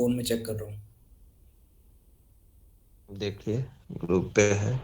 Phone में check कर रहा हूँ। देखिए, ग्रुप पे है।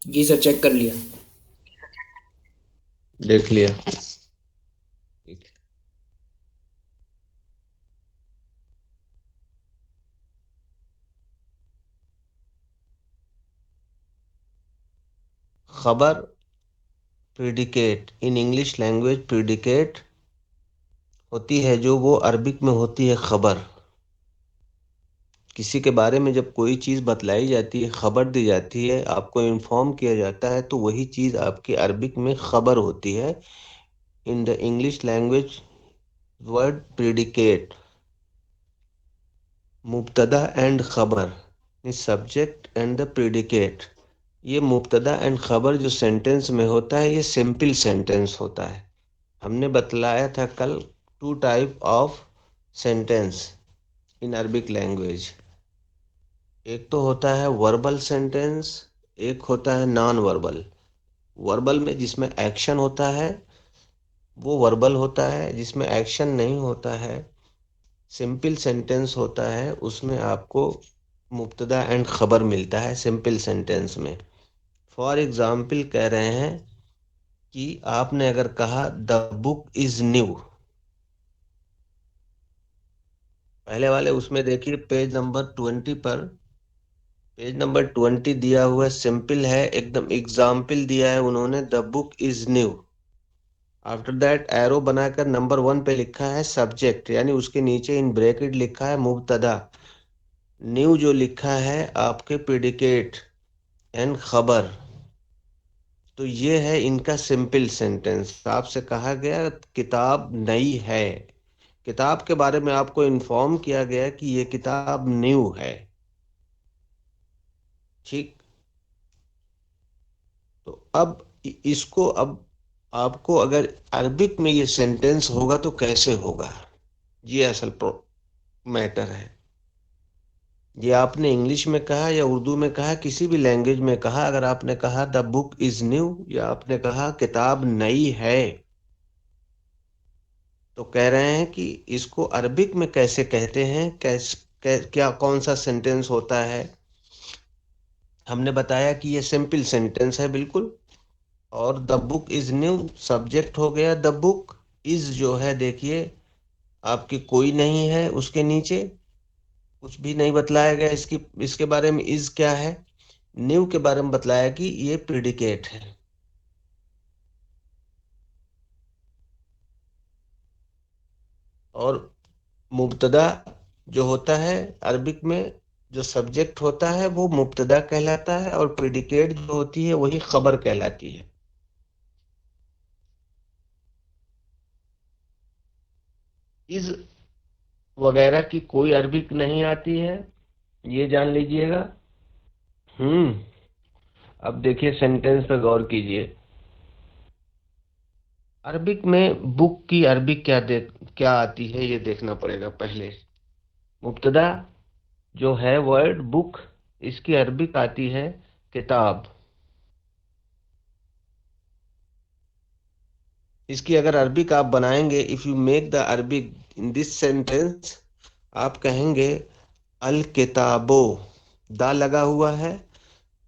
जी सर, चेक कर लिया। देख लिया। ठीक है। खबर, प्रिडिकेट इन इंग्लिश लैंग्वेज। प्रिडिकेट होती है जो वो अरबिक में होती है खबर। किसी के बारे में जब कोई चीज़ बतलाई जाती है, खबर दी जाती है, आपको इन्फॉर्म किया जाता है, तो वही चीज़ आपकी अरबिक में खबर होती है। In the English language word predicate, मुब्तदा एंड खबर, सब्जेक्ट एंड द प्रिडिकेट। ये मुब्तदा एंड खबर जो सेंटेंस में होता है, ये सिंपल सेंटेंस होता है। हमने बतलाया था कल two type of sentence in Arabic language. एक तो होता है वर्बल सेंटेंस, एक होता है नॉन वर्बल। वर्बल में जिसमें एक्शन होता है वो वर्बल होता है, जिसमें एक्शन नहीं होता है, सिंपल सेंटेंस होता है, उसमें आपको मुब्तदा एंड खबर मिलता है सिंपल सेंटेंस में। फॉर एग्जाम्पल कह रहे हैं कि आपने अगर कहा द बुक इज न्यू, पहले वाले उसमें देखिए पेज नंबर 20 पर, पेज नंबर 20 दिया हुआ है, सिंपल है एकदम, एग्जाम्पल दिया है उन्होंने, the book is new. After that arrow बनाकर नंबर 1 पे लिखा है सब्जेक्ट, यानी उसके नीचे इन ब्रैकेट लिखा है मुब्तदा। न्यू जो लिखा है आपके प्रिडिकेट एंड खबर। तो ये है इनका सिंपल सेंटेंस। आपसे कहा गया किताब नई है, किताब के बारे में आपको इन्फॉर्म किया गया कि ये किताब न्यू है। ठीक। तो अब इसको, अब आपको अगर अरबिक में ये सेंटेंस होगा तो कैसे होगा, ये असल मैटर है। ये आपने इंग्लिश में कहा या उर्दू में कहा, किसी भी लैंग्वेज में कहा, अगर आपने कहा द बुक इज न्यू या आपने कहा किताब नई है, तो कह रहे हैं कि इसको अरबिक में कैसे कहते हैं, क्या कौन सा सेंटेंस होता है। हमने बताया कि ये सिंपल सेंटेंस है बिल्कुल। और the book is new subject हो गया, द बुक इज जो है देखिए आपकी कोई नहीं है उसके नीचे, कुछ भी नहीं बतलाया गया इसकी, इसके बारे में इज क्या है। न्यू के बारे में बतलाया कि ये प्रिडिकेट है। और मुब्तदा जो होता है अरबिक में, जो सब्जेक्ट होता है वो मुब्तदा कहलाता है, और प्रिडिकेट जो होती है वही खबर कहलाती है। इस वगैरह की कोई अरबिक नहीं आती है, ये जान लीजिएगा। हम्म। अब देखिए सेंटेंस पे गौर कीजिए। अरबिक में बुक की अरबिक क्या आती है ये देखना पड़ेगा पहले। मुब्तदा जो है वर्ड बुक, इसकी अरबिक आती है किताब। इसकी अगर अरबिक आप बनाएंगे, if you make the Arabic in this sentence, आप कहेंगे अल किताबो, दा लगा हुआ है,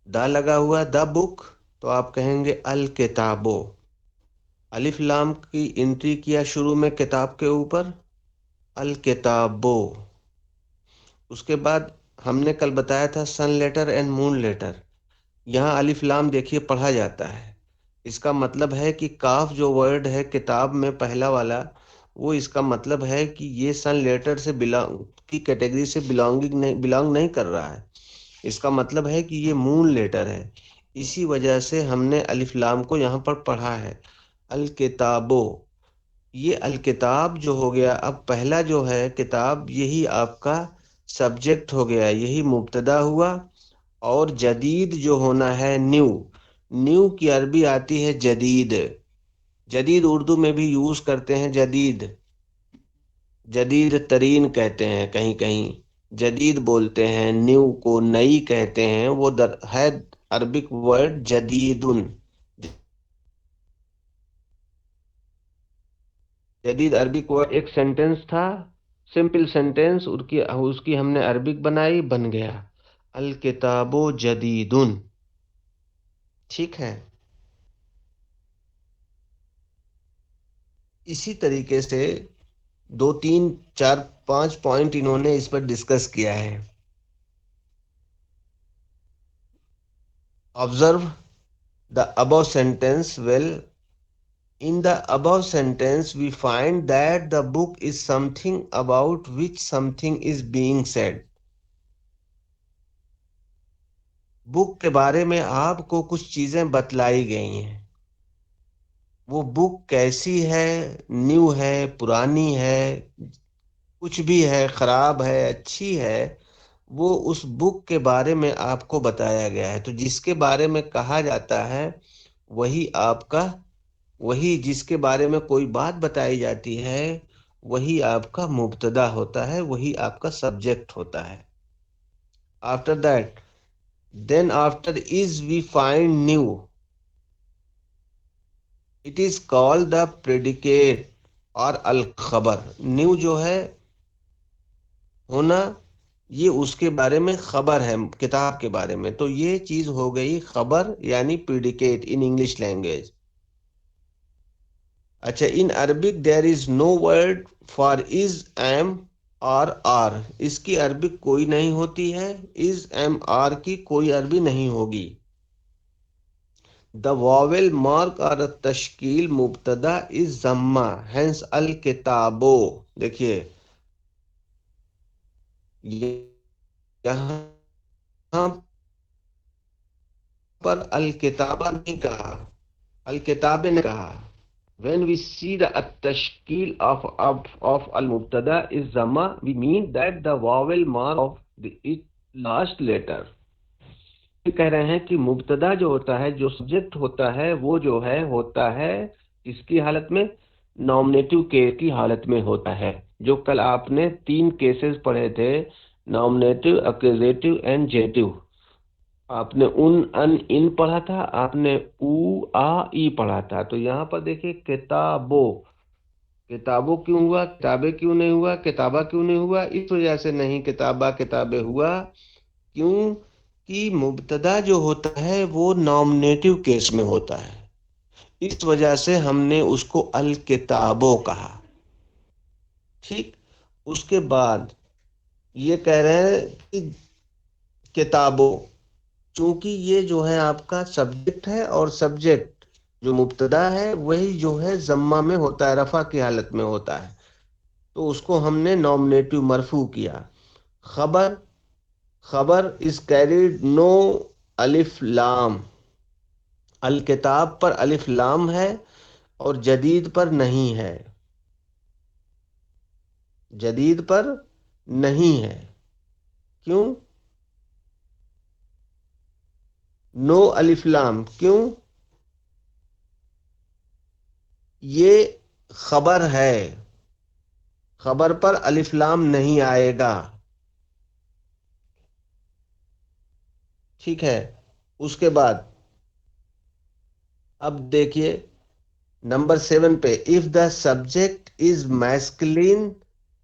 दा लगा हुआ द बुक, तो आप कहेंगे अल किताबो। अलिफ लाम की एंट्री किया शुरू में किताब के ऊपर, अल किताबो। उसके बाद हमने कल बताया था सन लेटर एंड मून लेटर, यहाँ अलिफ लाम देखिए पढ़ा जाता है। इसका मतलब है कि काफ जो वर्ड है किताब में पहला वाला, वो इसका मतलब है कि ये सन लेटर से बिलोंग की कैटेगरी से बिलोंग नहीं कर रहा है। इसका मतलब है कि ये मून लेटर है। इसी वजह से हमने अलिफ लाम को यहाँ पर पढ़ा है। अल किताबो, ये अल किताब जो हो गया, अब पहला जो है किताब, यही आपका सब्जेक्ट हो गया, यही मुब्तदा हुआ। और जदीद जो होना है न्यू। न्यू की अरबी आती है जदीद। जदीद उर्दू में भी यूज करते हैं जदीद। जदीद तरीन कहते हैं कहीं कहीं। जदीद बोलते हैं, न्यू को नई कहते हैं, वो है अरबिक वर्ड जदीदुन। जदीद अरबिक वर्ड, एक सेंटेंस था, सिंपल सेंटेंस, उसकी उसकी हमने अरबिक बनाई, बन गया अल किताबो जदीदुन। ठीक है। इसी तरीके से दो तीन चार पांच पॉइंट इन्होंने इस पर डिस्कस किया है। Observe the above sentence well. In the above sentence, we find that the book is something about which something is being said. Book के बारे में आपको कुछ चीजें बतलाई गई हैं। वो बुक कैसी है, न्यू है, पुरानी है, कुछ भी है, खराब है, अच्छी है, वो उस बुक के बारे में आपको बताया गया है। तो जिसके बारे में कहा जाता है वही आपका, वही जिसके बारे में कोई बात बताई जाती है वही आपका मुब्तदा होता है, वही आपका सब्जेक्ट होता है। After that, then after is we find new, it is called the predicate और अल खबर। न्यू जो है होना, ये उसके बारे में खबर है, किताब के बारे में। तो ये चीज हो गई खबर, यानी प्रेडिकेट इन इंग्लिश लैंग्वेज। अच्छा, in Arabic there is no word for is, am और आर। इसकी अरबिक कोई नहीं होती है, इज एम आर की कोई अरबी नहीं होगी। द वॉवेल मार्क और तश्कील मुब्तदा इज जम्मा, हेंस अल किताबो। देखिए, यहाँ पर अल किताबा नहीं कहा, अल किताबे ने कहा। When we see the at-tashkil of al-mubtada is zamma, we mean that the vowel mark of the it last letter. ये कह रहे हैं कि मुब्तदा जो होता है, जो सब्जेक्ट होता है, वो जो है होता है इसकी हालत में, नॉमिनेटिव केस की हालत में होता है। जो कल आपने तीन केसेस पढ़े थे, नॉमिनेटिव, अक्यूजेटिव एंड जेटिव। आपने उन अन इन पढ़ा था, आपने ऊ आ ई पढ़ा था। तो यहाँ पर देखिए किताबो, किताबो क्यों हुआ, किताबे क्यों नहीं हुआ, किताबा क्यों नहीं हुआ? इस वजह से नहीं किताबा किताबे हुआ, क्यों कि मुब्तदा जो होता है वो नॉमिनेटिव केस में होता है। इस वजह से हमने उसको अल किताबो कहा। ठीक। उसके बाद ये कह रहे हैं कि किताबो, चूंकि ये जो है आपका सब्जेक्ट है, और सब्जेक्ट जो मुब्तदा है वही जो है जम्मा में होता है, रफा की हालत में होता है, तो उसको हमने नॉमिनेटिव मरफू किया। खबर, खबर इज कैरीड नो अलिफ लाम। अल किताब पर अलिफ लाम है और जदीद पर नहीं है, जदीद पर नहीं है। क्यों नो अलिफ लाम, क्यों? ये खबर है, खबर पर अलिफ लाम नहीं आएगा। ठीक है। उसके बाद अब देखिए नंबर 7 पे, if the subject is masculine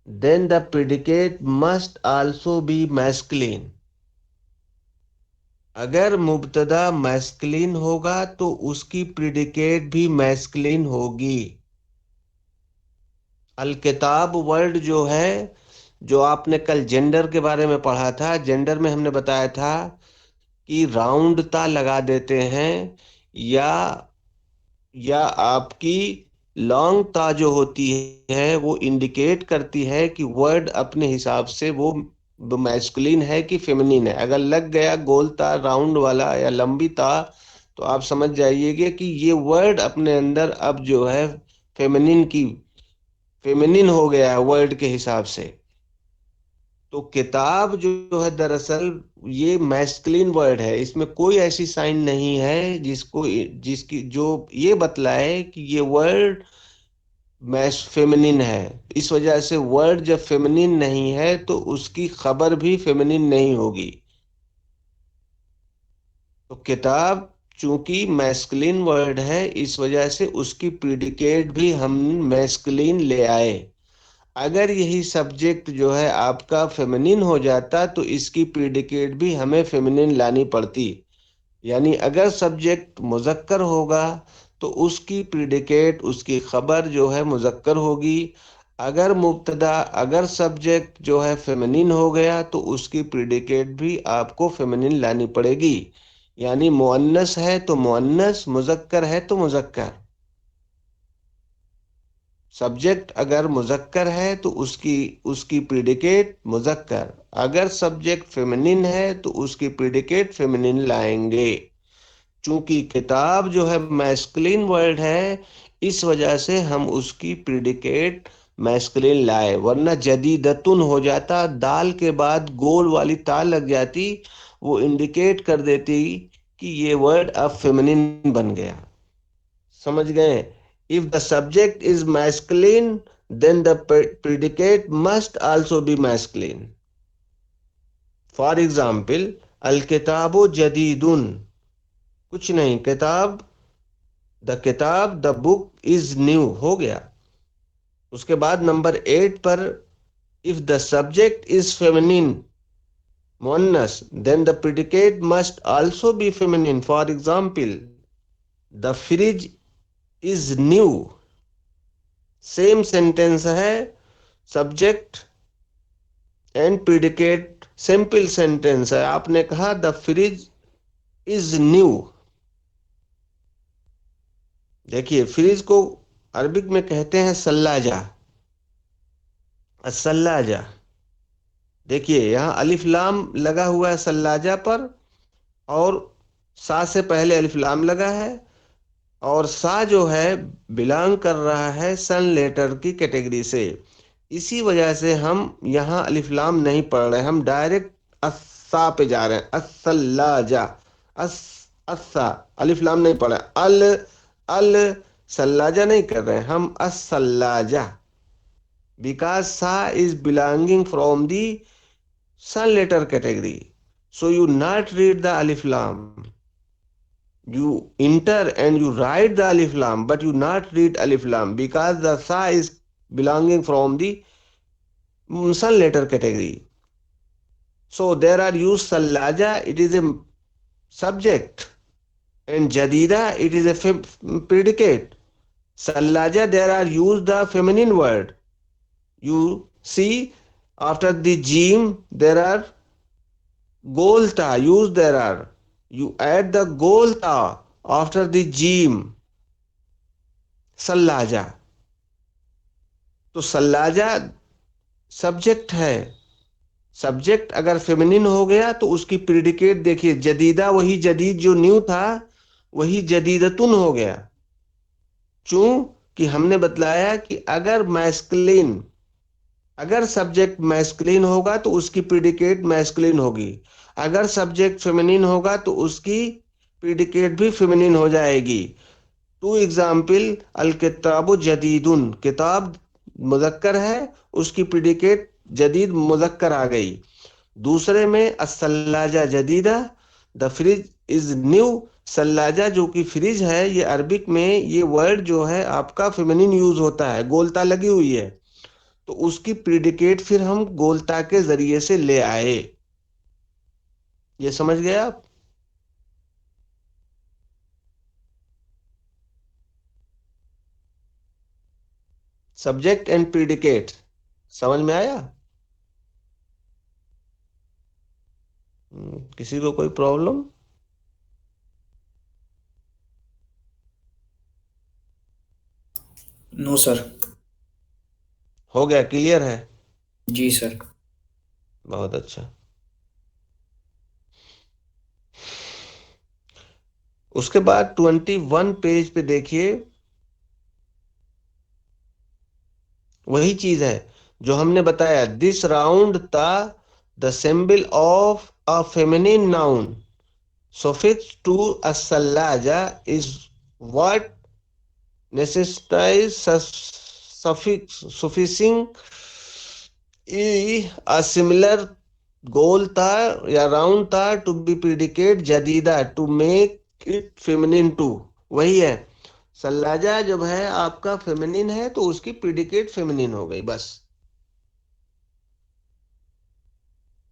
then the predicate must also be masculine. अगर मुब्तदा मैस्कुलिन होगा तो उसकी प्रेडिकेट भी मैस्कुलिन होगी। अल किताब वर्ड जो है, जो आपने कल जेंडर के बारे में पढ़ा था, जेंडर में हमने बताया था कि राउंड ता लगा देते हैं या या आपकी लॉन्ग ता जो होती है वो इंडिकेट करती है कि वर्ड अपने हिसाब से वो मैस्कुलिन है कि फेमिनिन है। अगर लग गया गोल ता राउंड वाला या लंबी ता, तो आप समझ जाइएगा कि ये वर्ड अपने अंदर अब जो है फेमिनिन की फेमिनिन हो गया है वर्ड के हिसाब से। तो किताब जो है दरअसल ये मैस्कुलिन वर्ड है, इसमें कोई ऐसी साइन नहीं है जिसकी जो ये बतलाए कि ये वर्ड मैस फेमिनिन है। इस वजह से वर्ड जब फेमिनिन नहीं है तो उसकी खबर भी फेमिनिन नहीं होगी। तो किताब चूंकि मैस्कुलिन वर्ड है, इस वजह से उसकी प्रीडिकेट भी हम मैस्कुलिन ले आए। अगर यही सब्जेक्ट जो है आपका फेमिनिन हो जाता तो इसकी प्रीडिकेट भी हमें फेमिनिन लानी पड़ती। यानी अगर सब्जेक्ट मुजक्कर होगा तो उसकी प्रीडिकेट उसकी खबर जो है मुजक्कर होगी। अगर सब्जेक्ट जो है फेमिनिन हो गया तो उसकी प्रीडिकेट भी आपको फेमिनिन लानी पड़ेगी। यानी मुअन्नस है तो मुअन्नस, मुजक्कर है तो मुजक्कर। सब्जेक्ट अगर मुजक्कर है तो उसकी उसकी प्रीडिकेट मुजक्कर। अगर सब्जेक्ट फेमिनिन है तो उसकी प्रीडिकेट फेमिनिन लाएंगे। चूंकि किताब जो है मैस्कुलिन वर्ड है, इस वजह से हम उसकी प्रीडिकेट मैस्कुलिन लाए, वरना जदीदतुन हो जाता, दाल के बाद गोल वाली ता लग जाती, वो इंडिकेट कर देती कि ये वर्ड अब फेमिनिन बन गया। समझ गए? If the subject is masculine then the predicate must also be masculine. For example, अल किताबो जदीदुन, कुछ नहीं, किताब द बुक इज न्यू हो गया। उसके बाद नंबर 8 पर, if the subject is feminine मुअन्नस then the predicate must also be feminine. For example, the fridge is new. Same sentence है, subject and predicate simple sentence है। आपने कहा द फ्रिज इज न्यू। देखिए, फ्रिज को अरबिक में कहते हैं सल्लाजा, सल्लाजा। देखिए यहाँ अलिफ लाम लगा हुआ है सल्लाजा पर, और सा से पहले अलिफ लाम लगा है, और सा जो है बिलोंग कर रहा है सन लेटर की कैटेगरी से। इसी वजह से हम यहाँ अलिफ लाम नहीं पढ़ रहे, हम डायरेक्ट अस्सा पे जा रहे हैं, अस्सल्लाजा। अस अस्सा, अलिफ लाम नहीं पढ़ रहे, अल सल्लाजा नहीं कर रहे हैं हम, अस्सल्लाजा। बिकॉज सा is belonging from the sun letter category. So you not read the alif lam. You enter and you write the alif lam, but you not read alif lam because the sa is belonging from the sun letter category. So there are used sallaja, it is a subject, and jadida, it is a predicate. Sallaja, there are used the feminine word. You see, after the jim, there are golta, use there are. You add the golta after the jim, सल्लाजा। तो सल्लाजा subject है। Subject अगर feminine हो गया तो उसकी predicate देखिए, जदीदा, वही जदीद जो न्यू था वही जदीदतुन हो गया। क्यों कि हमने बतलाया कि अगर सब्जेक्ट मैस्कुलिन होगा तो उसकी प्रिडिकेट मैस्कुलिन होगी, अगर सब्जेक्ट फेमिनिन होगा तो उसकी प्रिडिकेट भी फेमिनिन हो जाएगी। टू एग्जाम्पल, अल किताबु जदीदुन, किताब मुजक्कर है, उसकी प्रिडिकेट जदीद मुजक्कर आ गई। दूसरे में असल्लाजा जदीदा, द फ्रिज इज न्यू। सल्लाजा जो कि फ्रिज है, ये अरबिक में ये वर्ड जो है आपका फेमिनिन यूज होता है, गोलता लगी हुई है, तो उसकी प्रिडिकेट फिर हम गोलता के जरिए से ले आए। ये समझ गए आप? सब्जेक्ट एंड प्रिडिकेट समझ में आया? किसी को कोई प्रॉब्लम? No sir. हो गया, क्लियर है? जी सर। बहुत अच्छा। उसके बाद 21 पेज पे देखिए, वही चीज है जो हमने बताया। दिस राउंड था the symbol of a feminine noun suffix to a sallaja is what necessitates suffixing a similar गोल था या राउंड था टू बी प्रिडिकेट जदीदा to make it feminine too. वही है, सल्लाजा जब है आपका फेमिनिन है तो उसकी प्रिडिकेट फेमिनिन हो गई बस।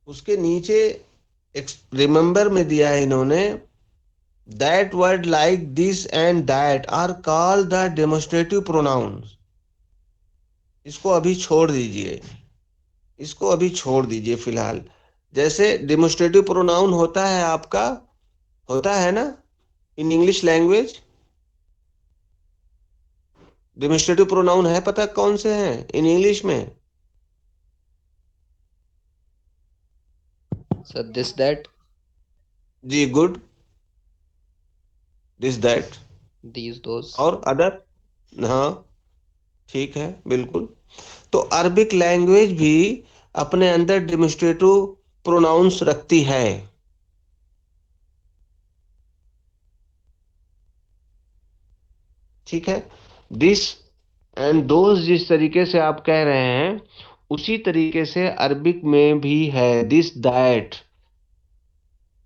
उसके नीचे रिमेंबर में दिया है इन्होंने, that word like this and that are called the demonstrative pronouns। इसको अभी छोड़ दीजिए, इसको अभी छोड़ दीजिए फिलहाल। जैसे डेमोस्ट्रेटिव प्रोनाउन होता है आपका, होता है ना in English language. Demonstrative pronoun है, पता कौन से हैं इन इंग्लिश में? Sir, this, that, जी, good. This that these, those. और अदर। हाँ, ठीक है, बिल्कुल। तो अरबिक लैंग्वेज भी अपने अंदर डेमोस्ट्रेटिव प्रोनाउंस रखती है। ठीक है, दिस एंड दोज जिस तरीके से आप कह रहे हैं उसी तरीके से अरबिक में भी है दिस दैट।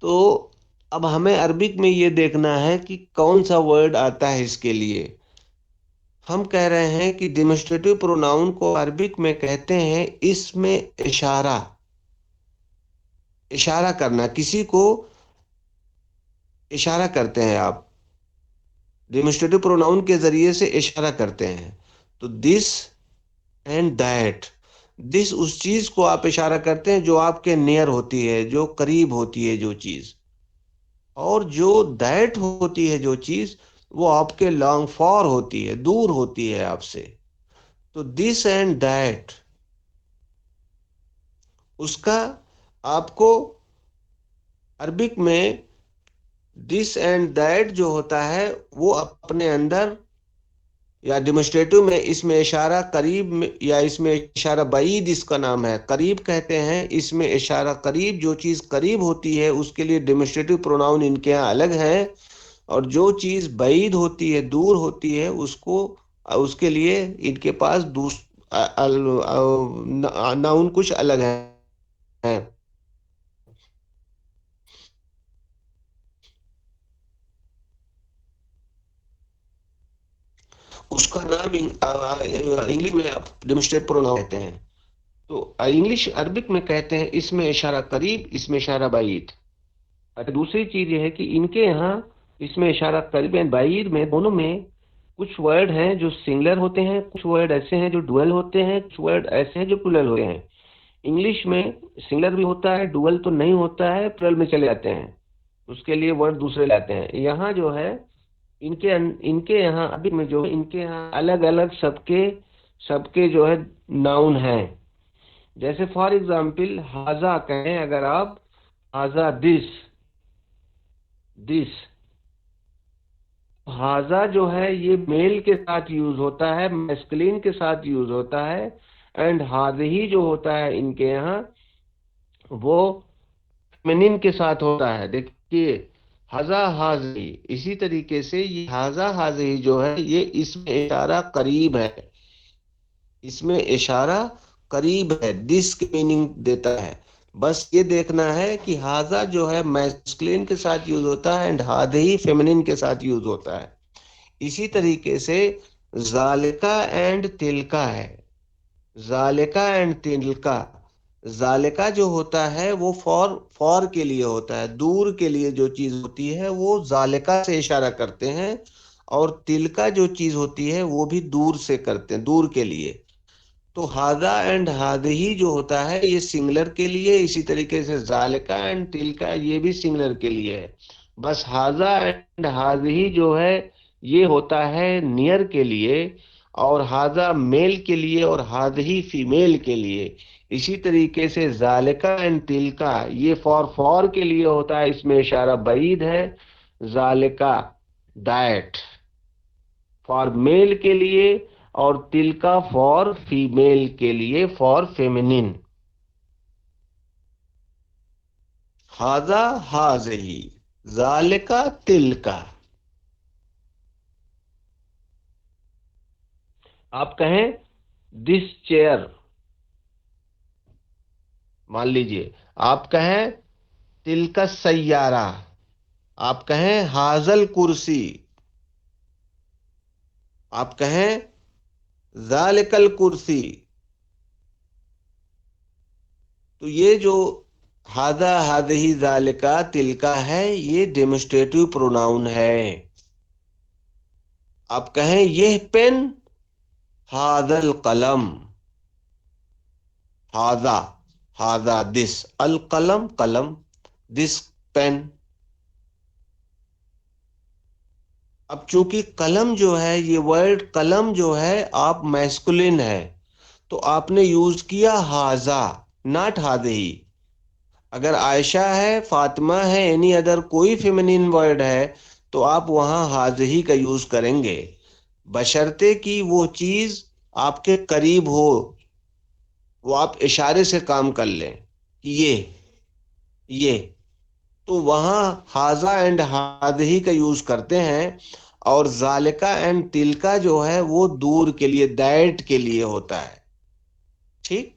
तो अब हमें अरबिक में ये देखना है कि कौन सा वर्ड आता है इसके लिए। हम कह रहे हैं कि डेमोस्ट्रेटिव प्रोनाउन को अरबिक में कहते हैं इसमें इशारा। इशारा करना, किसी को इशारा करते हैं आप, डेमोस्ट्रेटिव प्रोनाउन के जरिए से इशारा करते हैं। तो दिस एंड दैट, दिस उस चीज को आप इशारा करते हैं जो आपके नियर होती है, जो करीब होती है जो चीज, और जो दैट होती है जो चीज वो आपके लॉन्ग फॉर होती है, दूर होती है आपसे। तो दिस एंड दैट उसका आपको अरबिक में दिस एंड दैट जो होता है वो अपने अंदर, या डेमोस्ट्रेटिव में इसमें इशारा करीब में, या इसमें इशारा बईद इसका नाम है, करीब कहते हैं इसमें इशारा करीब। जो चीज करीब होती है उसके लिए डेमोस्ट्रेटिव प्रोनाउन इनके यहाँ अलग है, और जो चीज बईद होती है, दूर होती है, उसको उसके लिए इनके पास नाउन कुछ अलग है। उसका नाम इंग्लिश में आप डेमोस्ट्रेट प्रोनाउन कहते हैं। तो इंग्लिश अरबिक में कहते हैं इसमें इशारा करीब, इसमें इशारा बाईद। अच्छा, दूसरी चीज ये है कि इनके यहाँ इसमें इशारा करीब एंड बाईद में, दोनों में कुछ वर्ड हैं जो सिंगुलर होते हैं, कुछ वर्ड ऐसे हैं जो डुअल होते हैं, कुछ वर्ड ऐसे हैं जो प्लूरल होते हैं। इंग्लिश में सिंगुलर भी होता है, डुअल तो नहीं होता है, प्लूरल में चले जाते हैं, उसके लिए वर्ड दूसरे लाते हैं। यहाँ जो है इनके इनके यहाँ अभी में जो है, इनके यहाँ अलग अलग सबके सबके जो है नाउन हैं। जैसे फॉर एग्जाम्पल हाजा कहें अगर आप, हाजा दिस, दिस, हाजा जो है ये मेल के साथ यूज होता है, मैस्कुलिन के साथ यूज होता है। एंड हाजही जो होता है इनके यहाँ वो फेमिनिन के साथ होता है। देखिए, हाजा हाजही, इसी तरीके से ये हाजा हाजही जो है ये इसमें इशारा करीब है, इसमें इशारा करीब है, दिस की मीनिंग देता है। बस ये देखना है कि हाजा जो है मैस्कुलिन के साथ यूज होता है एंड हादही फेमिनिन के साथ यूज होता है। इसी तरीके से जालिका एंड तिलका है, जालिका एंड तिलका। जालिका जो होता है वो फॉर फॉर के लिए होता है, दूर के लिए जो चीज होती है वो जालिका से इशारा करते हैं, और तिलका जो चीज होती है वो भी दूर से करते हैं, दूर के लिए। तो हादा एंड हादही जो होता है ये सिंगुलर के लिए, इसी तरीके से जालिका एंड तिलका ये भी सिंगुलर के लिए है। बस हाजा एंड हादही जो है ये होता है नियर के लिए, और हाजा मेल के लिए और हादही फीमेल के लिए। इसी तरीके से जालिका एंड तिलका ये फॉर के लिए होता है, इसमें इशारा बईद है। जालिका दैट फॉर मेल के लिए, और तिलका फॉर फीमेल के लिए, फॉर फेमिनिन। हाजा हाजही, जालिका तिलका। आप कहें दिस चेयर, मान लीजिए आप कहें तिलका सैयारा, आप कहें हाजल कुर्सी, आप कहें जालिकल कुर्सी। तो ये जो हादा हादही जालिका तिलका है, ये डेमोस्ट्रेटिव प्रोनाउन है। आप कहें यह पेन हादल कलम, हादा हादा दिस, अल कलम कलम, दिस पेन। अब चूंकि कलम जो है, ये वर्ड कलम जो है आप मैस्कुलिन है, तो आपने यूज किया हाजा, नॉट हादही। अगर आयशा है, फातिमा है, एनी अदर कोई फेमिनिन वर्ड है, तो आप वहां हाजही का यूज करेंगे, बशर्ते कि वो चीज आपके करीब हो, वो आप इशारे से काम कर लें कि ये, तो वहां हाजा एंड हादही का यूज करते हैं। और जालिका एंड तिलका जो है वो दूर के लिए, दैट के लिए होता है। ठीक।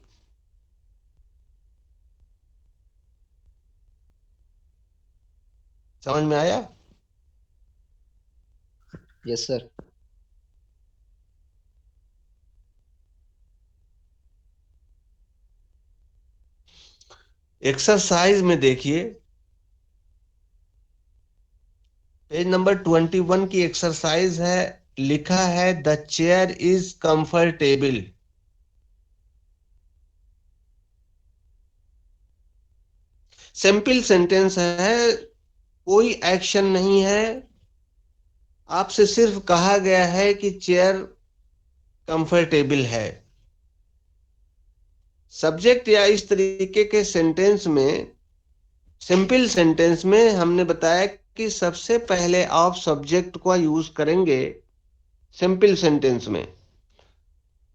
समझ में आया? Yes, sir. एक्सरसाइज में देखिए, पेज नंबर 21 की एक्सरसाइज है। लिखा है the chair is comfortable. Simple sentence है, कोई एक्शन नहीं है, आपसे सिर्फ कहा गया है कि चेयर कंफर्टेबल है। सब्जेक्ट या इस तरीके के सेंटेंस में, सिंपल सेंटेंस में हमने बताया कि सबसे पहले आप सब्जेक्ट का यूज करेंगे। सिंपल सेंटेंस में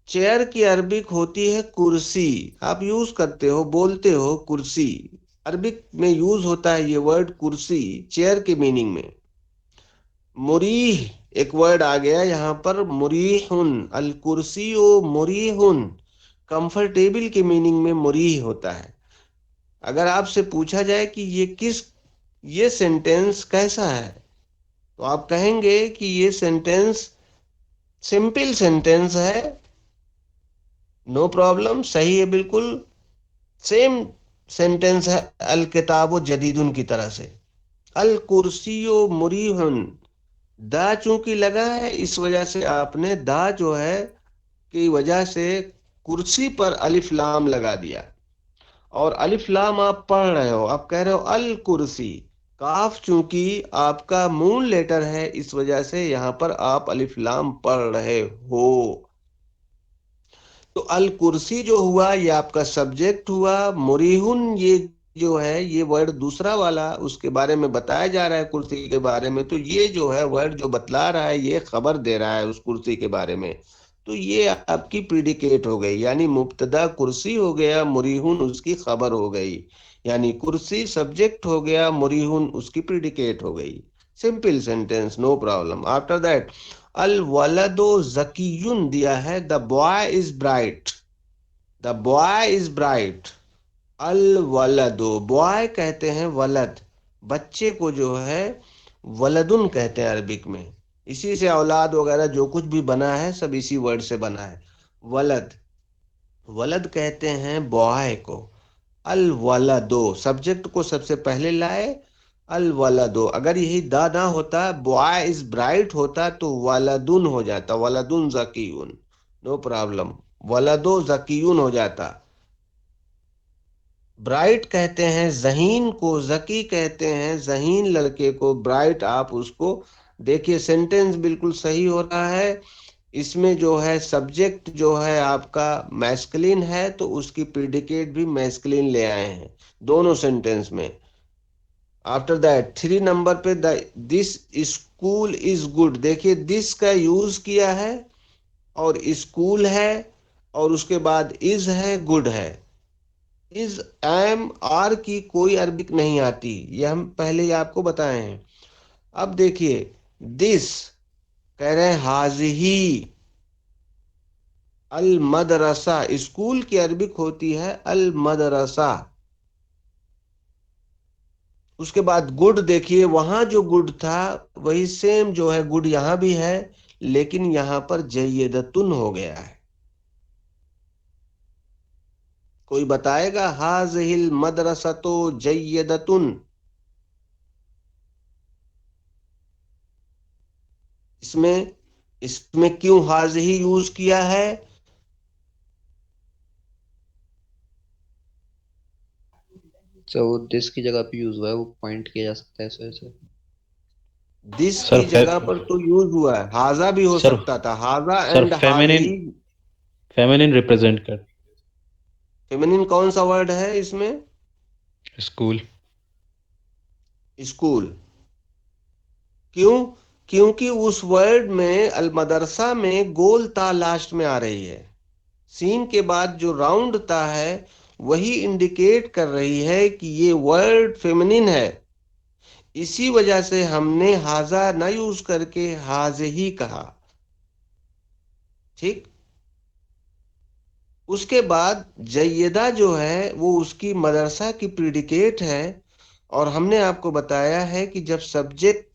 चेयर की अरबिक होती है कुर्सी, आप यूज करते हो, बोलते हो कुर्सी, अरबिक में यूज होता है ये वर्ड कुर्सी चेयर के मीनिंग में। मुरीह एक वर्ड आ गया यहां पर, मुरीहुन, अल कुर्सियो मुरीहुन, कंफर्टेबल के मीनिंग में मुरीह होता है। अगर आपसे पूछा जाए कि ये सेंटेंस कैसा है, तो आप कहेंगे कि ये सेंटेंस सिंपल सेंटेंस है, नो प्रॉब्लम, सही है बिल्कुल, सेम सेंटेंस है अल किताबो जदीदुन की तरह से। अल कुर्सियो मुरीहुन, दा चूंकि लगा है, इस वजह से आपने दा जो है की वजह से कुर्सी पर अलिफ लाम लगा दिया, और अलिफ लाम आप पढ़ रहे हो, आप कह रहे हो अल कुर्सी। काफ चूंकि आपका मूल लेटर है, इस वजह से यहां पर आप अलिफ लाम पढ़ रहे हो। तो अल कुर्सी जो हुआ ये आपका सब्जेक्ट हुआ। मुरीहुन ये जो है ये वर्ड दूसरा वाला, उसके बारे में बताया जा रहा है कुर्सी के बारे में, तो ये जो है वर्ड जो बतला रहा है, ये खबर दे रहा है उस कुर्सी के बारे में। तो ये आपकी प्रीडिकेट हो गई, यानी मुब्तदा कुर्सी हो गया, मुरीहुन उसकी खबर हो गई। यानी कुर्सी सब्जेक्ट हो गया, मुरीहुन उसकी प्रीडिकेट हो गई। Simple sentence, no problem. After that अल वलदो जकीयुन दिया है, the boy is bright, the boy is bright. अल वलदो, बॉय कहते हैं वलद, बच्चे को जो है वलदुन कहते हैं अरबिक में। इसी से औलाद वगैरह जो कुछ भी बना है सब इसी वर्ड से बना है, वलद। वलद कहते हैं बॉय को। अल वलदो सब्जेक्ट को सबसे पहले लाए, अल वलदो, अगर यही दा ना होता, बॉय इज ब्राइट होता, तो वलदुन हो जाता, वलदुन जकीयुन, नो प्रॉब्लम, वलदो जकीयुन हो जाता। ब्राइट कहते हैं जहीन को, जकी कहते हैं जहीन लड़के को, ब्राइट आप उसको। देखिए सेंटेंस बिल्कुल सही हो रहा है, इसमें जो है सब्जेक्ट जो है आपका मैस्कुलिन है तो उसकी प्रीडिकेट भी मैस्कुलिन ले आए हैं दोनों सेंटेंस में। आफ्टर दैट 3 नंबर पे दिस स्कूल इज गुड, देखिए दिस का यूज किया है और स्कूल है और उसके बाद इज है, गुड है। इज, एम, आर की कोई अरबिक नहीं आती, ये हम पहले ही आपको बताए हैं। अब देखिए दिस कह रहे हैं हाजिही अल मदरसा, स्कूल की अरबिक होती है अल मदरसा। उसके बाद गुड, देखिए वहां जो गुड था वही सेम जो है गुड यहां भी है, लेकिन यहां पर जय्यदतुन हो गया है। कोई बताएगा हाजिहिल मदरसा तो जय्यदतुन, इसमें इसमें क्यों हाजिही यूज किया है? So this की जगह पे यूज हुआ है, वो पॉइंट किया जा सकता है इस वजह से। दिस सर की जगह पर तो यूज हुआ है, हाजा भी हो सर सकता था, हाजा सर एंड फेमिनिन हाजिही। फेमिनिन रिप्रेजेंट कर फेमिनिन कौन सा वर्ड है इसमें? स्कूल। स्कूल। क्यों? क्योंकि उस वर्ड में अल मदरसा में गोल ता लास्ट में आ रही है, सीन के बाद जो राउंड ता है वही इंडिकेट कर रही है कि ये वर्ड फेमिनिन है। इसी वजह से हमने हाजा ना यूज करके हाजे ही कहा। ठीक। उसके बाद जय्यदा जो है वो उसकी मदरसा की प्रीडिकेट है, और हमने आपको बताया है कि जब सब्जेक्ट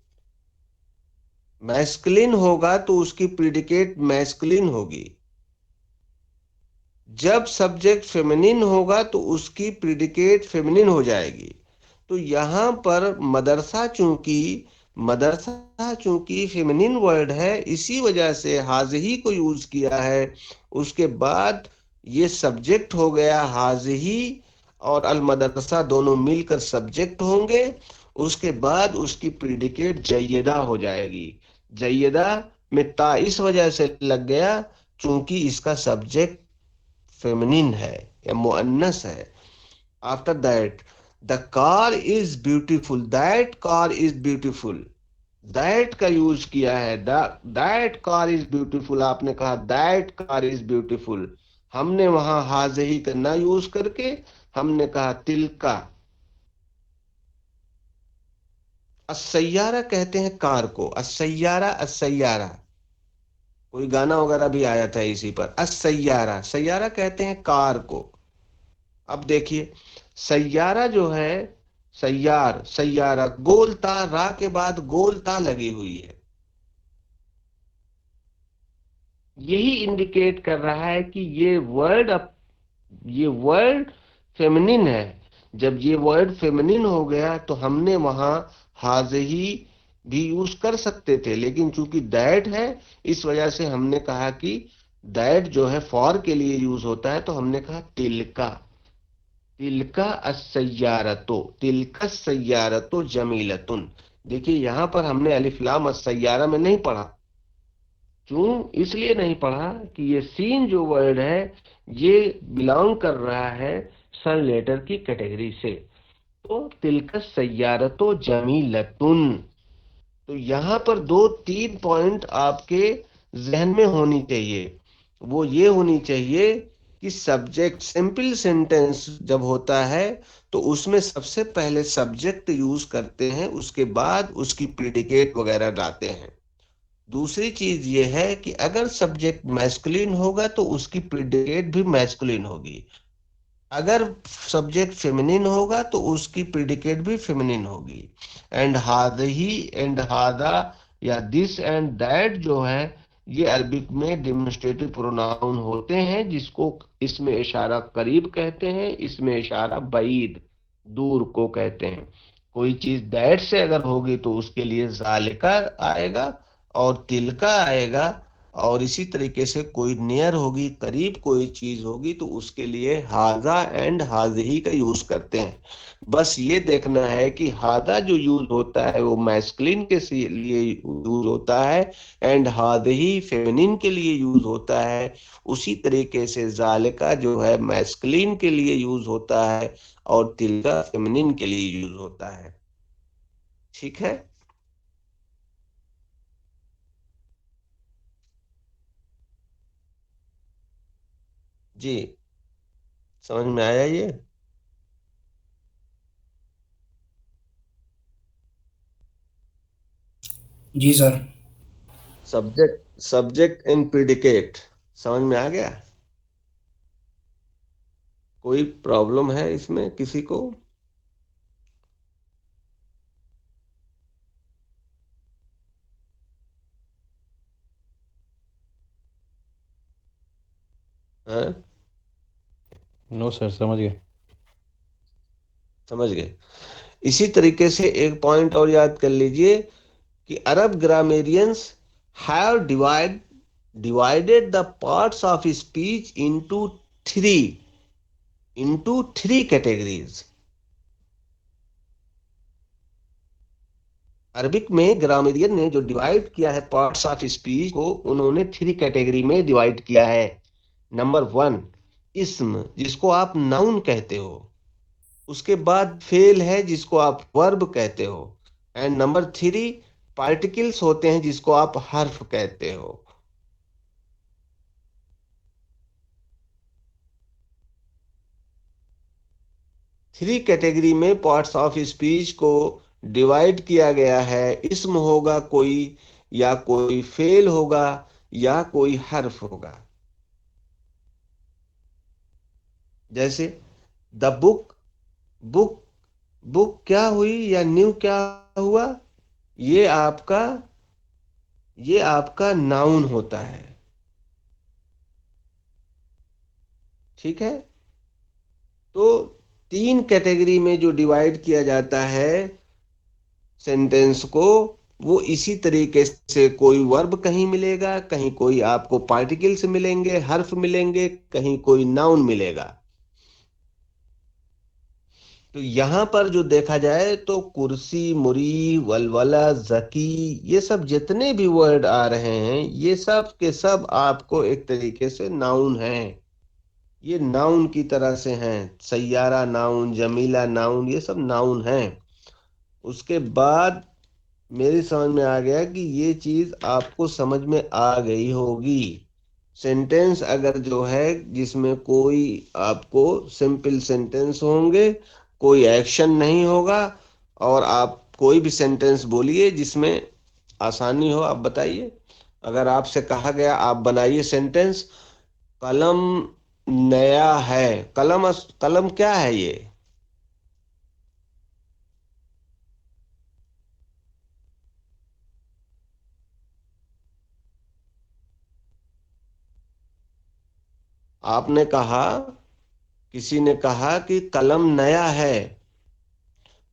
मैस्कुलिन होगा तो उसकी प्रीडिकेट मैस्कुलिन होगी, जब सब्जेक्ट फेमिनिन होगा तो उसकी प्रीडिकेट फेमिनिन हो जाएगी। तो यहाँ पर मदरसा चूंकि फेमिनिन वर्ड है, इसी वजह से हाजिही को यूज किया है। उसके बाद ये सब्जेक्ट हो गया हाजिही, और अल मदरसा दोनों मिलकर सब्जेक्ट होंगे। उसके बाद उसकी प्रीडिकेट जय्यदा हो जाएगी। जय्यदा में ता इस वजह से लग गया चूंकि इसका सब्जेक्ट फेमिनिन है या मुअन्नस है। After that the car is beautiful, that car is beautiful, that का यूज किया है। दैट कार इज ब्यूटीफुल, आपने कहा दैट कार इज ब्यूटीफुल, हमने वहां हाजही का ना यूज करके हमने कहा तिलका। असैयारा कहते हैं कार को, असैयारा असैयारा, कोई गाना वगैरह भी आया था इसी पर, असैयारा, सैयारा कहते हैं कार को। अब देखिए सैयारा जो है, सैयार, सैयारा, गोलता, रा के बाद गोलता लगी हुई है, यही इंडिकेट कर रहा है कि ये वर्ड फेमिनिन है। जब ये वर्ड फेमिनिन हो गया तो हमने वहां हाजही भी यूज कर सकते थे, लेकिन चूंकि दैट है इस वजह से हमने कहा कि दैट जो है फॉर के लिए यूज होता है, तो हमने कहा तिलका, तिलका अस्सैयारतो, तिलका सैयारतो जमीलतुन। देखिए यहां पर हमने अलिफ लाम अस्सैयारा में नहीं पढ़ा, क्यों? इसलिए नहीं पढ़ा कि ये सीन जो वर्ड है ये बिलोंग कर रहा है सन लेटर की कैटेगरी से। तो तिलका सैयारतो जमीलतुन, तो यहाँ पर 2-3 पॉइंट आपके जहन में होनी चाहिए। वो ये होनी चाहिए कि सब्जेक्ट सिंपल सेंटेंस जब होता है तो उसमें सबसे पहले सब्जेक्ट यूज करते हैं, उसके बाद उसकी प्रीडिकेट वगैरह लाते हैं। दूसरी चीज ये है कि अगर सब्जेक्ट मैस्कुलिन होगा तो उसकी प्रीडिकेट भी मैस्कुलिन होगी, अगर सब्जेक्ट फेमिनिन होगा तो उसकी प्रीडिकेट भी फेमिनिन होगी। एंड हादही एंड हादा या दिस एंड दैट जो है ये अरबिक में डेमोन्स्ट्रेटिव प्रोनाउन होते हैं, जिसको इसमें इशारा करीब कहते हैं, इसमें इशारा बईद, दूर को कहते हैं। कोई चीज दैट से अगर होगी तो उसके लिए जालिका आएगा और तिलका आएगा, और इसी तरीके से कोई नियर होगी, करीब कोई चीज होगी, तो उसके लिए हाजा एंड हाजही का यूज करते हैं। बस ये देखना है कि हादा जो यूज होता है वो मैस्कुलिन के लिए यूज होता है एंड हादही फेमिनिन के लिए यूज होता है। उसी तरीके से जालिका जो है मैस्कुलिन के लिए यूज होता है और तिलका फेमिनिन के लिए यूज होता है। ठीक है। जी, समझ में आया ये? जी सर। सब्जेक्ट एंड प्रिडिकेट समझ में आ गया? कोई प्रॉब्लम है इसमें किसी को? हाँ, नो सर, समझ गए। समझ गए। इसी तरीके से एक पॉइंट और याद कर लीजिए कि Arab grammarians have divided the parts of speech three into three categories. Arabic में ग्रामेरियन ने जो डिवाइड किया है पार्ट्स ऑफ स्पीच को, उन्होंने थ्री कैटेगरी में डिवाइड किया है। नंबर वन, इस्म जिसको आप नाउन कहते हो। उसके बाद फेल है जिसको आप वर्ब कहते हो। एंड नंबर थ्री, पार्टिकल्स होते हैं जिसको आप हर्फ कहते हो। थ्री कैटेगरी में पार्ट्स ऑफ स्पीच को डिवाइड किया गया है। इस्म होगा कोई, या कोई फेल होगा, या कोई हर्फ होगा। जैसे द बुक, बुक बुक क्या हुई या न्यू क्या हुआ? ये आपका ये आपका नाउन होता है। ठीक है। तो तीन कैटेगरी में जो डिवाइड किया जाता है सेंटेंस को, वो इसी तरीके से कोई वर्ब कहीं मिलेगा, कहीं कोई आपको पार्टिकल्स मिलेंगे, हर्फ मिलेंगे, कहीं कोई नाउन मिलेगा। तो यहां पर जो देखा जाए तो कुर्सी, मुरी, वलवला, जकी, ये सब जितने भी वर्ड आ रहे हैं, ये सब के सब आपको एक तरीके से नाउन हैं। ये नाउन की तरह से हैं। सैयारा नाउन, जमीला नाउन, ये सब नाउन हैं। उसके बाद मेरी समझ में आ गया कि ये चीज आपको समझ में आ गई होगी। सेंटेंस अगर जो है जिसमें कोई आपको सिंपल सेंटेंस होंगे, कोई एक्शन नहीं होगा, और आप कोई भी सेंटेंस बोलिए जिसमें आसानी हो, आप बताइए। अगर आपसे कहा गया आप बनाइए सेंटेंस, कलम नया है। कलम कलम क्या है ये? आपने कहा, किसी ने कहा कि कलम नया है।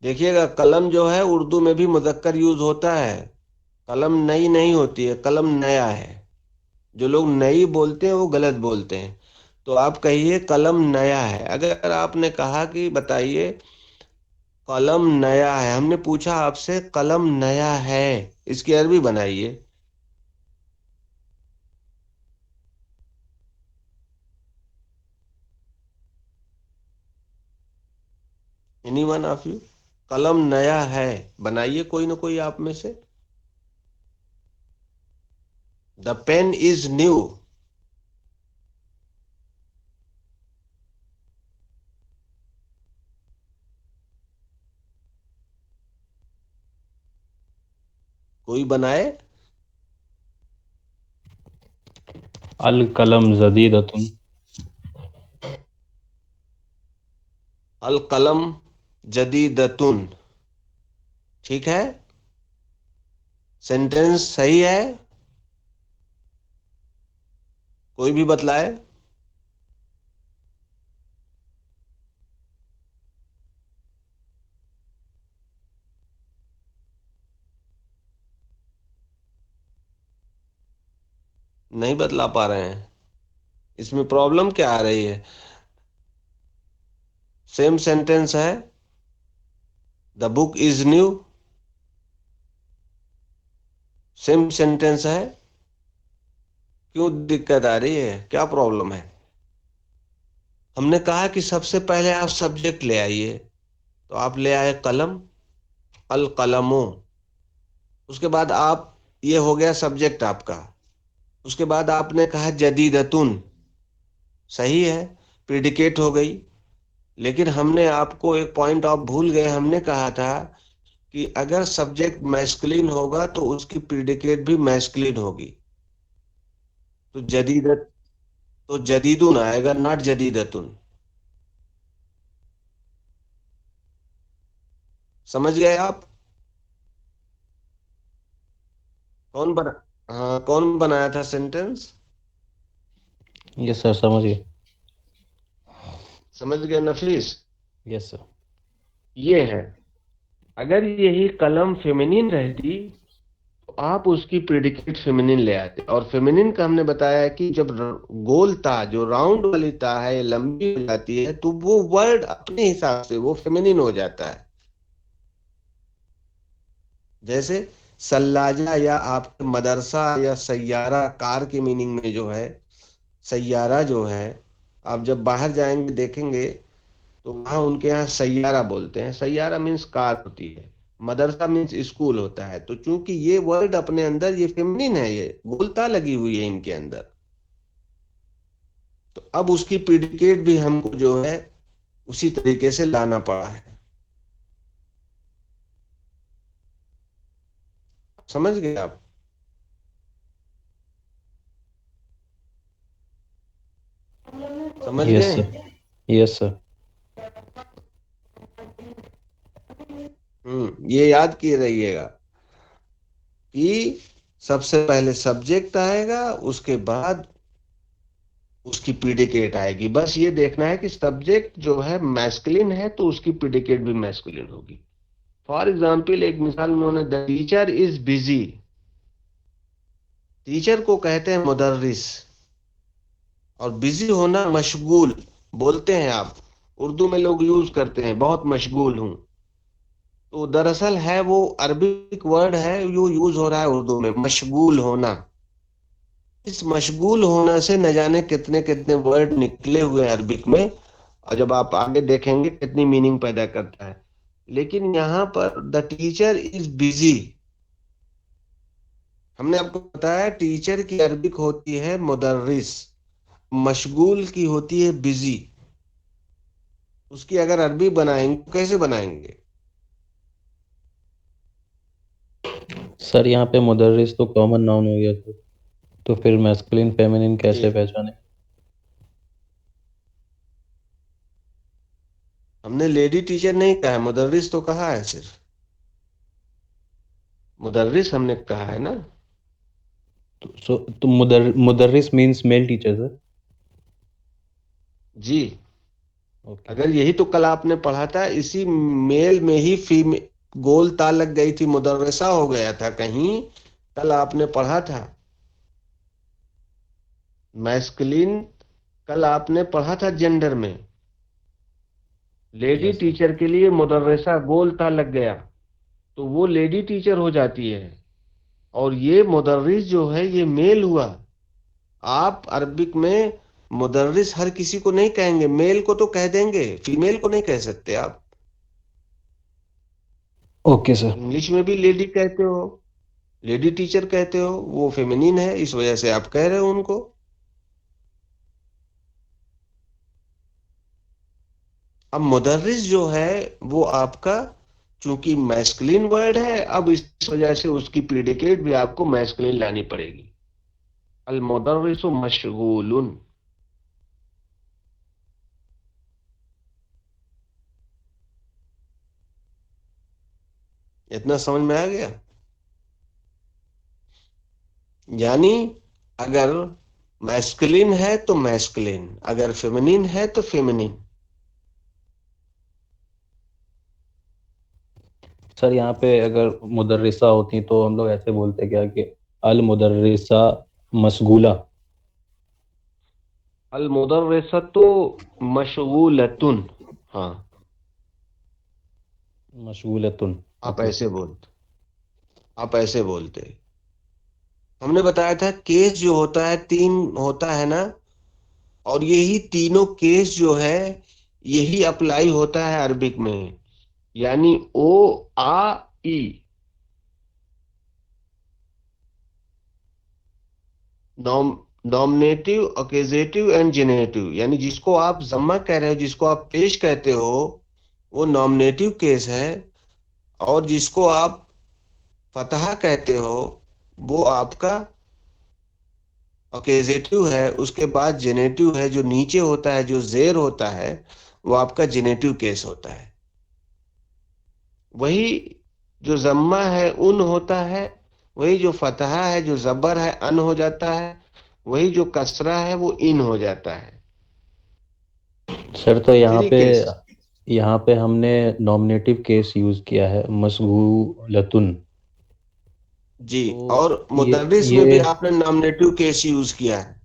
देखिएगा, कलम जो है उर्दू में भी मुजक्कर यूज होता है। कलम नई नहीं होती है, कलम नया है। जो लोग नई बोलते हैं वो गलत बोलते हैं। तो आप कहिए कलम नया है। अगर आपने कहा कि बताइए कलम नया है, हमने पूछा आपसे कलम नया है, इसकी अरबी बनाइए। Any one of you? कलम नया है बनाइए, कोई ना कोई आप में से। The pen is new. कोई बनाए। अल कलम जदीदतुन। अल कलम जदीदतुन। ठीक है, सेंटेंस सही है। कोई भी बतलाए। नहीं बतला पा रहे हैं? इसमें प्रॉब्लम क्या आ रही है? सेम सेंटेंस है, the book is new, same sentence है, क्यों दिक्कत आ रही है, क्या प्रॉब्लम है? हमने कहा कि सबसे पहले आप सब्जेक्ट ले आइए, तो आप ले आए कलम, अल कलमो। उसके बाद आप, ये हो गया सब्जेक्ट आपका। उसके बाद आपने कहा जदीदतुन, सही है, प्रिडिकेट हो गई। लेकिन हमने आपको एक पॉइंट आप भूल गए, हमने कहा था कि अगर सब्जेक्ट मैस्कुलिन होगा तो उसकी प्रिडिकेट भी मैस्कुलिन होगी। तो जदीदत, तो जदीदुन आएगा, नॉट जदीदतुन। समझ गए आप? कौन बना, हाँ कौन बनाया था सेंटेंस? यस सर, समझ गए। समझ गए नफीस? Yes sir. ये है, अगर यही कलम फेमिनिन रहती तो आप उसकी प्रिडिकेट फेमिनिन ले आते। और फेमिनिन का हमने बताया है कि जब गोल ता, जो राउंड वाली ता है, लंबी हो जाती है तो वो वर्ड अपने हिसाब से वो फेमिनिन हो जाता है। जैसे सल्लाजा या आपके मदरसा या सैयारा, कार के मीनिंग में जो है सैयारा जो है, आप जब बाहर जाएंगे देखेंगे तो वहां उनके यहाँ सैयारा बोलते हैं। सैयारा मीन्स कार होती है, मदरसा मीन्स स्कूल होता है। तो चूंकि ये वर्ड अपने अंदर ये फेमिनिन है, ये गोलता लगी हुई है इनके अंदर, तो अब उसकी प्रिडिकेट भी हमको जो है उसी तरीके से लाना पड़ा है। समझ गए आप? समझ यस गए? सर। Yes sir. ये याद किए रहिएगा कि सबसे पहले सब्जेक्ट आएगा, उसके बाद उसकी प्रिडिकेट आएगी। बस ये देखना है कि सब्जेक्ट जो है मैस्कुलिन है तो उसकी प्रिडिकेट भी मैस्कुलिन होगी। फॉर एग्जाम्पल, एक मिसाल में उन्होंने, the teacher is busy. Teacher को कहते हैं मुदर्रिस, और बिजी होना मशगूल बोलते हैं आप, उर्दू में लोग यूज करते हैं, बहुत मशगूल हूं। तो दरअसल है वो अरबिक वर्ड है, जो यूज हो रहा है उर्दू में, मशगूल होना। इस मशगूल होना से न जाने कितने कितने वर्ड निकले हुए हैं अरबिक में, और जब आप आगे देखेंगे कितनी मीनिंग पैदा करता है। लेकिन यहाँ पर द टीचर इज बिजी, हमने आपको बताया टीचर की अरबिक होती है मुदर्रिस, मशगूल की होती है बिजी। उसकी अगर अरबी बनाएंगे तो कैसे बनाएंगे? सर यहाँ पे मुदर्रिस तो कॉमन नाउन हो गया सर, तो फिर मैस्कुलिन फेमिनिन जी, कैसे पहचाने? हमने लेडी टीचर नहीं कहा है, मुदर्रिस तो कहा है सिर्फ, मुदर्रिस हमने कहा है ना। तो मुदर्रिस मीन्स मेल टीचर सर। जी, ओके। अगर यही तो कल आपने पढ़ा था, इसी मेल में ही फीमेल गोल ता लग गई थी, मुदर्रिसा हो गया था कहीं, कल आपने पढ़ा था मैस्कुलिन। कल आपने पढ़ा था जेंडर में, लेडी यस सर। टीचर के लिए मुदर्रिसा गोल ता लग गया तो वो लेडी टीचर हो जाती है। और ये मुदर्रिस जो है ये मेल हुआ। आप अरबिक में मुदर्रिस हर किसी को नहीं कहेंगे, मेल को तो कह देंगे, फीमेल को नहीं कह सकते आप। Okay sir. इंग्लिश में भी लेडी कहते हो, लेडी टीचर कहते हो, वो फेमिनिन है, इस वजह से आप कह रहे हो उनको। अब मुदर्रिस जो है वो आपका, चूंकि मैस्कुलिन वर्ड है, अब इस वजह से उसकी प्रीडिकेट भी आपको मैस्कुलिन लानी पड़ेगी। अल मुदर्रिसु मशगूलुन। इतना समझ में आ गया? यानी अगर मैस्कुलिन है तो मैस्कुलिन, अगर फेमिनिन है तो फेमिनिन। सर यहाँ पे अगर मुदर्रिसा होती तो हम लोग ऐसे बोलते क्या कि अल मुदर्रिसा मशगूला। अल मुदर्रिसतु मशगूलतुन। हाँ, मशगूलतुन। आप ओके। ऐसे बोलते, आप ऐसे बोलते। हमने बताया था केस जो होता है तीन होता है ना, और यही तीनों केस जो है यही अप्लाई होता है अरबिक में। यानी ओ, आ, ई। नॉम नॉमिनेटिव, अकेजेटिव एंड जेनेटिव, यानी जिसको आप जम्मा कह रहे हो, जिसको आप पेश कहते हो, वो नॉमिनेटिव केस है। और जिसको आप फतहा कहते हो, वो आपका अकेजेटिव है। उसके बाद जेनेटिव है, जो नीचे होता है, जो जेर होता है, वो आपका जेनेटिव केस होता है। वही जो जम्मा है उन होता है, वही जो फतहा है, जो जबर है, अन हो जाता है। वही जो कसरा है वो इन हो जाता है। सर तो थ्री केस। यहाँ पे हमने नॉमिनेटिव केस यूज किया है, मशगूलतुन। जी, तो और मुदर्रिस में भी ये आपने नॉमिनेटिव केस यूज किया है।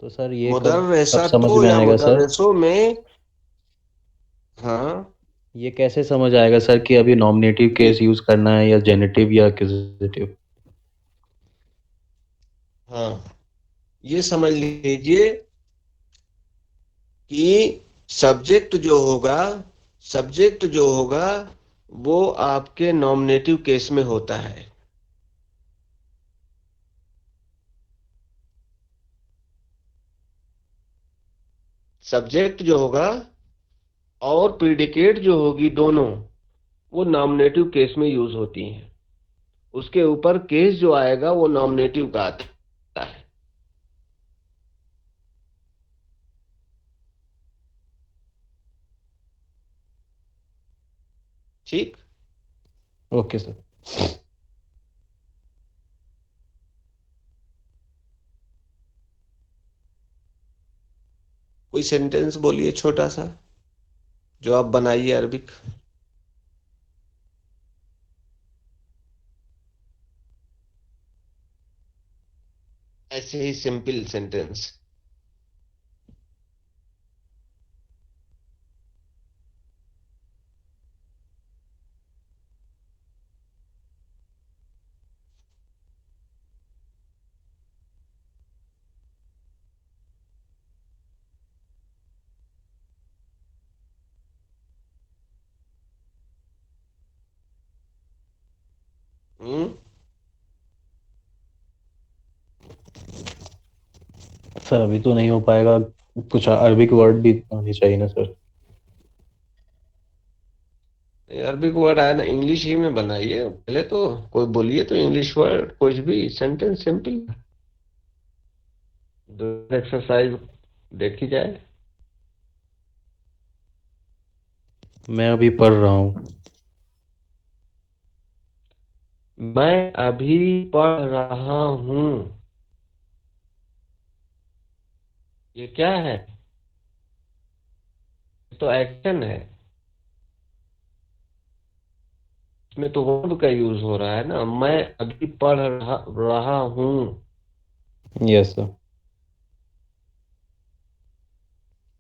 तो सर ये कब कब मुदर्रिसा समझ तो में या आएगा सर? मुदर्रिसों में। हाँ। ये कैसे समझ आएगा सर कि अभी नॉमिनेटिव ये केस यूज करना है या जेनेटिव या एक्यूजेटिव? हाँ, ये समझ लीजिए कि सब्जेक्ट जो होगा वो आपके नॉमिनेटिव केस में होता है। सब्जेक्ट जो होगा और प्रिडिकेट जो होगी, दोनों वो नॉमिनेटिव केस में यूज होती हैं। उसके ऊपर केस जो आएगा वो नॉमिनेटिव का आता है। ठीक। Okay sir. कोई सेंटेंस बोलिए छोटा सा, जो आप बनाइए अरबिक। ऐसे ही सिंपल सेंटेंस। हम्म। सर अभी तो नहीं हो पाएगा, कुछ अरबिक वर्ड भी आनी चाहिए ना सर? अरबिक वर्ड आया ना, इंग्लिश ही में बनाइए पहले तो। कोई बोलिए तो इंग्लिश वर्ड, कुछ भी सेंटेंस सिंपल। दो एक्सरसाइज देखी जाए। मैं अभी पढ़ रहा हूँ। मैं अभी पढ़ रहा हूँ। ये क्या है? तो एक्शन है। इसमें तो वर्ब का यूज हो रहा है ना। मैं अभी पढ़ रहा हूँ। Yes sir.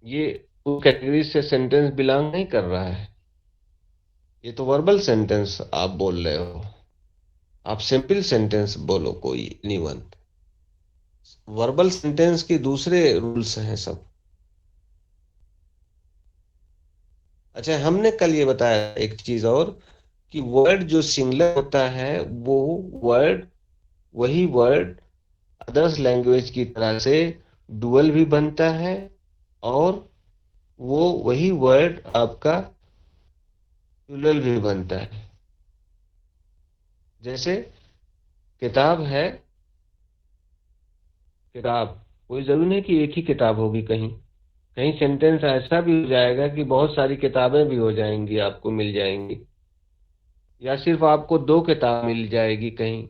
ये उस कैटेगरी से सेंटेंस बिलोंग नहीं कर रहा है। ये तो वर्बल सेंटेंस आप बोल रहे हो। आप सिंपल सेंटेंस बोलो, कोई एनीवन। वर्बल सेंटेंस के दूसरे रूल्स हैं सब। अच्छा, हमने कल ये बताया एक चीज और, कि वर्ड जो सिंगुलर होता है वो वर्ड, वही वर्ड अदर्स लैंग्वेज की तरह से डुअल भी बनता है। और वो वही वर्ड आपका प्लूरल भी बनता है। जैसे किताब है, किताब, कोई जरूरी नहीं कि एक ही किताब होगी। कहीं कहीं सेंटेंस ऐसा भी हो जाएगा कि बहुत सारी किताबें भी हो जाएंगी, आपको मिल जाएंगी। या सिर्फ आपको दो किताब मिल जाएगी, कहीं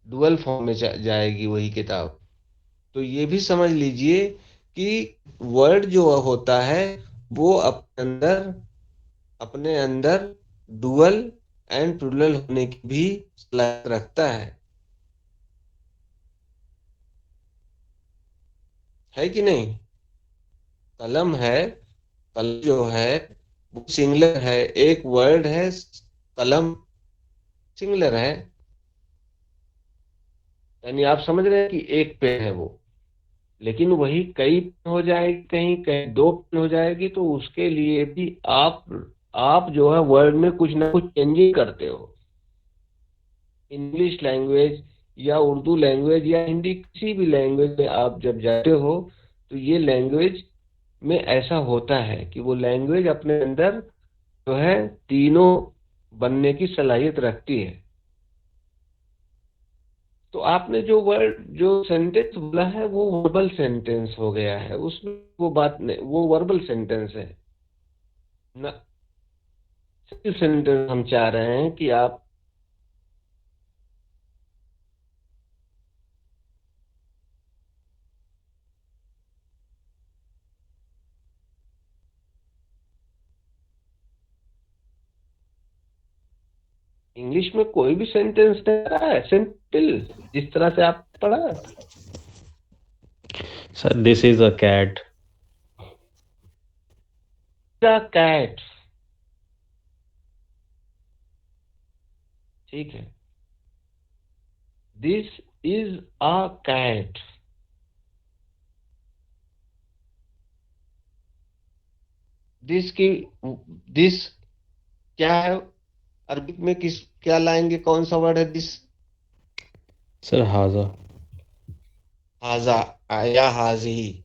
डुअल फॉर्म में जाएगी वही किताब। तो ये भी समझ लीजिए कि वर्ड जो होता है वो अपने अंदर डुअल एंड प्लूरल होने की भी सलाहियत रखता है। है कि नहीं? कलम है, कलम जो है वो सिंगुलर है, एक वर्ड है, कलम सिंगुलर है, यानी आप समझ रहे हैं कि एक पेन है वो, लेकिन वही कई पेन हो जाएगी, कहीं कहीं दो पेन हो जाएगी, तो उसके लिए भी आप जो है वर्ड में कुछ ना कुछ चेंजिंग करते हो। इंग्लिश लैंग्वेज या उर्दू लैंग्वेज या हिंदी किसी भी लैंग्वेज में आप जब जाते हो, तो ये लैंग्वेज में ऐसा होता है कि वो लैंग्वेज अपने अंदर जो है तीनों बनने की सलाहियत रखती है। तो आपने जो वर्ड जो सेंटेंस बोला है वो वर्बल सेंटेंस हो गया है, उसमें वो बात नहीं, वो वर्बल सेंटेंस है ना। सेंटेंस हम चाह रहे हैं कि आप इंग्लिश में कोई भी सेंटेंस नहीं आ रहा है सिंपल, जिस तरह से आप पढ़ा। Sir this is a cat. Cat, ठीक है, this is a cat. This की दिस क्या है? अरबिक में किस क्या लाएंगे, कौन सा वर्ड है दिस? सर हाजा। हाजा या हाजी,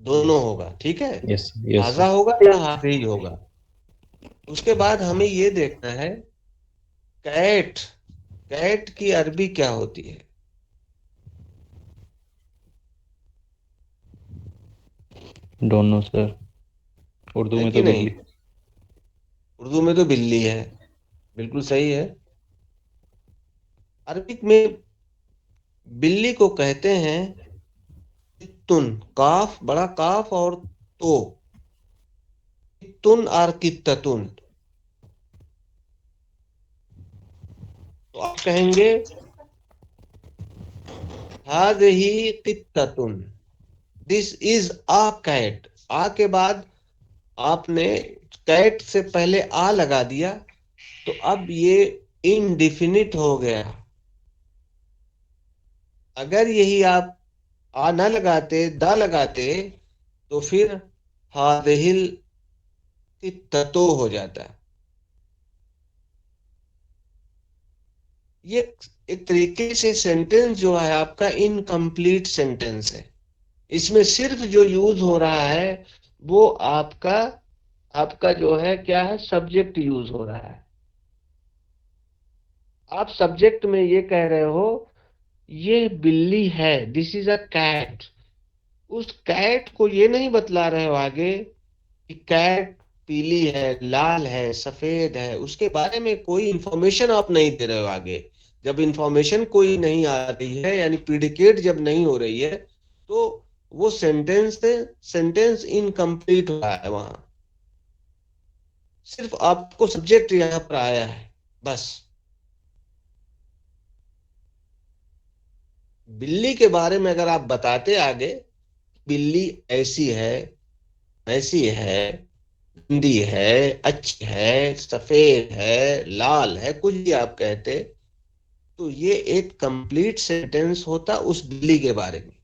दोनों होगा, ठीक है। यस यस हाजा सर। होगा या हाजी होगा। उसके बाद हमें ये देखना है कैट, कैट की अरबी क्या होती है? Don't know sir. उर्दू है में कि तो नहीं? बिल्ली। उर्दू में तो बिल्ली है, बिल्कुल सही है। अरबिक में बिल्ली को कहते हैं तुन, काफ बड़ा काफ और तो, तुन और कित्ततुन। तो आप कहेंगे हाज़िही कित्ततुन, दिस इज आ कैट। आ के बाद आपने कैट से पहले आ लगा दिया, तो अब ये इनडिफिनिट हो गया। अगर यही आप आ न लगाते, दा लगाते, तो फिर हादिहिल कित्ततो हो जाता। ये एक तरीके से सेंटेंस जो है आपका इनकम्प्लीट सेंटेंस है। इसमें सिर्फ जो यूज हो रहा है वो आपका आपका जो है क्या है, सब्जेक्ट यूज हो रहा है। आप सब्जेक्ट में ये कह रहे हो ये बिल्ली है, दिस इज अ कैट। उस कैट को ये नहीं बतला रहे हो आगे कि कैट पीली है, लाल है, सफेद है, उसके बारे में कोई इंफॉर्मेशन आप नहीं दे रहे हो आगे। जब इंफॉर्मेशन कोई नहीं आ रही है, यानी प्रिडिकेट जब नहीं हो रही है, तो वो सेंटेंस इनकम्प्लीट हो रहा है वहां। सिर्फ आपको सब्जेक्ट यहां पर आया है बस। बिल्ली के बारे में अगर आप बताते आगे, बिल्ली ऐसी है, वैसी है, गंदी है, अच्छी है, सफेद है, लाल है, कुछ भी आप कहते, तो ये एक कंप्लीट सेंटेंस होता उस बिल्ली के बारे में।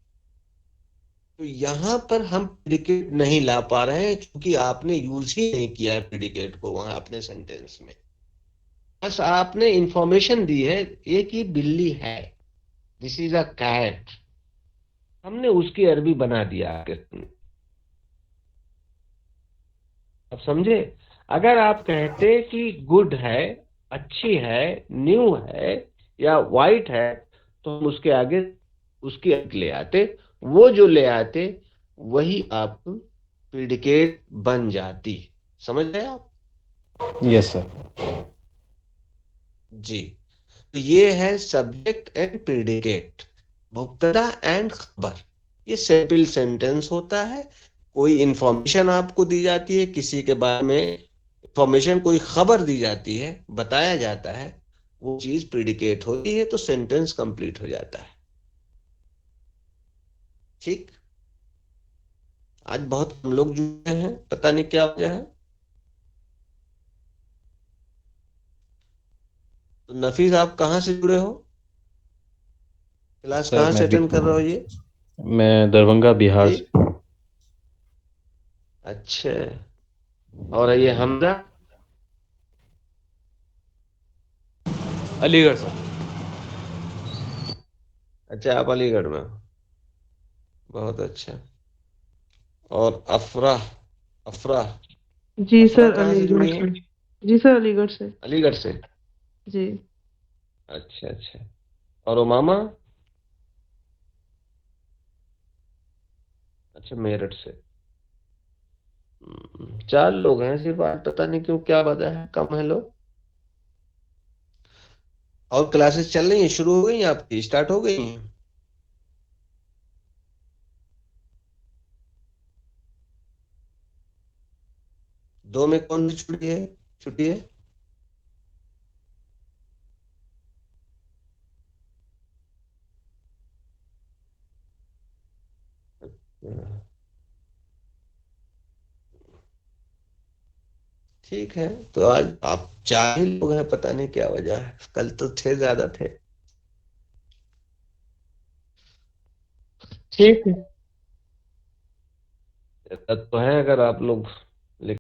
तो यहां पर हम प्रिडिकेट नहीं ला पा रहे हैं, क्योंकि आपने यूज ही नहीं किया है प्रिडिकेट को वहां अपने सेंटेंस में। बस आपने इंफॉर्मेशन दी है ये कि बिल्ली है, दिस इज अ कैट, हमने उसकी अरबी बना दिया आगे। अब समझे? अगर आप कहते कि गुड है, अच्छी है, न्यू है या वाइट है, तो हम उसके आगे उसकी अर्थ ले आते, वो जो ले आते वही आप प्रिडिकेट बन जाती। समझ रहे आप? Yes sir. जी। तो ये है सब्जेक्ट एंड प्रिडिकेट, मुब्तदा एंड खबर। ये सिंपल सेंटेंस होता है। कोई इंफॉर्मेशन आपको दी जाती है, किसी के बारे में इंफॉर्मेशन, कोई खबर दी जाती है, बताया जाता है, वो चीज प्रिडिकेट होती है, तो सेंटेंस कंप्लीट हो जाता है। ठीक। आज बहुत कम लोग जुड़े हैं, पता नहीं क्या वजह है। तो नफीस, आप कहाँ से जुड़े हो? क्लास सर कहाँ से अटेंड कर रहे हो ये? मैं दरभंगा बिहार जी, से। अच्छा। और ये हमजा? अलीगढ़ सर। अच्छा, आप अलीगढ़ में हो। बहुत अच्छा। और अफरा? अफरा? जी अफरा सर, कहाँ से अलीगढ़ जुड़ी है? से। जी सर, अलीगढ़ से। अलीगढ़ से। जी। अच्छा अच्छा। और उमामा? अच्छा, मेरठ से। 4 लोग हैं सिर्फ आज, पता नहीं क्यों, क्या वजह है, कम है लोग। और क्लासेस चल रही हैं, शुरू हो गई हैं आपकी, स्टार्ट हो गई हैं? दो में कौन सी छुट्टी है? छुट्टी है? ठीक है। तो आज आप 4 ही लोग हैं, पता नहीं क्या वजह है, कल तो थे, ज्यादा थे। ठीक है। तब तो है, अगर आप लोग